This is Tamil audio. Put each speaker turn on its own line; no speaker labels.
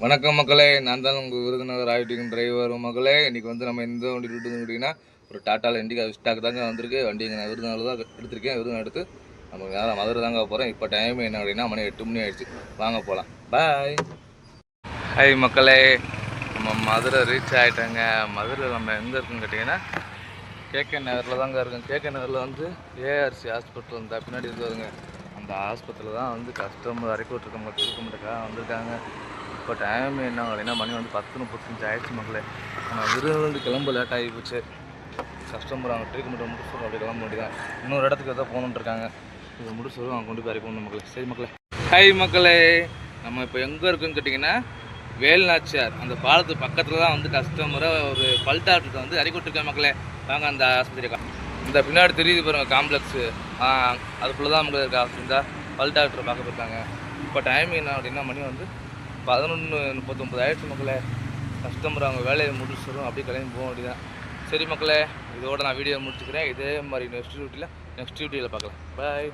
வணக்கம் மக்களே, நான் தான் உங்கள் விருதுநகர் ஆக்டிங் டிரைவர் மக்களே. இன்றைக்கி வந்து நம்ம எந்த வண்டி விட்டுன்னு கேட்டிங்கன்னா, ஒரு டாட்டாவில் இண்டிகா ஸ்டாக் தாங்க வந்திருக்கு. வண்டி நான் விருதுநகர் தான் எடுத்திருக்கேன். விருதுநகர் எடுத்து நம்ம வேறு மதுரை தாங்க போகிறேன். இப்போ டைம் என்ன அப்படின்னா மணி 8 மணி ஆகிடுச்சு. வாங்க போகலாம். பாய். ஹாய் மக்களே, நம்ம மதுரை ரீச் ஆகிட்டாங்க. மதுரை நம்ம எங்கே இருக்குன்னு கேட்டிங்கன்னா கேகே நகரில் தாங்க இருக்கும். கேகே நகரில் வந்து ஏஆர்சி ஹாஸ்பிட்டல் வந்து பின்னாடி இருக்குதுங்க. அந்த ஹாஸ்பிட்டலில் தான் வந்து கஸ்டமர் ட்ரீட்மெண்ட்டுக்காக வந்திருக்காங்க. இப்போ டைம் என்ன அப்படின்னா மணி வந்து 10:35 ஆயிடுச்சு மக்களே. நம்ம விருதுலேருந்து கிளம்ப லேட் ஆகி போச்சு. கஸ்டமர் அவங்க ட்ரீட்மெண்ட் முடிச்சு அப்படி கிளம்ப வேண்டியதான். இன்னொரு இடத்துக்கு எதாவது போகணுன்னு இருக்காங்க. இதை முடிச்சு அவங்க கொண்டு போய் போகணும் மக்களே. சரி மக்களே. ஹாய் மக்களே, நம்ம இப்போ எங்கே இருக்குன்னு கேட்டிங்கன்னா வேல்நாச்சியார் அந்த பாலத்துக்கு பக்கத்தில் தான் வந்து கஸ்டமரை ஒரு பல் டாக்டர்கிட்ட வந்து அறிவிட்டுருக்கேன் மக்களே. வாங்க அந்த ஆஸ்பத்திரிக்கா இந்த பின்னாடி தெரியுது பாருங்கள் காம்ப்ளெக்ஸு. அதுக்குள்ளே தான் மக்கள் இருக்கா. இந்த பல் டாக்டரை பார்க்க போயிருக்காங்க. இப்போ டைம் என்ன அப்படின்னா மணி வந்து 11:39 ஆயிடுச்சு மக்களே. கஸ்டமர் அவங்க வேலையை முடிச்சிடும் அப்படியே கிளம்பி போக வேண்டியதான். சரி மக்களே, இதோட நான் வீடியோ முடிச்சுக்கிறேன். இதே மாதிரி நெக்ஸ்ட் டியூட்டியில் பார்க்கலாம். பாய்.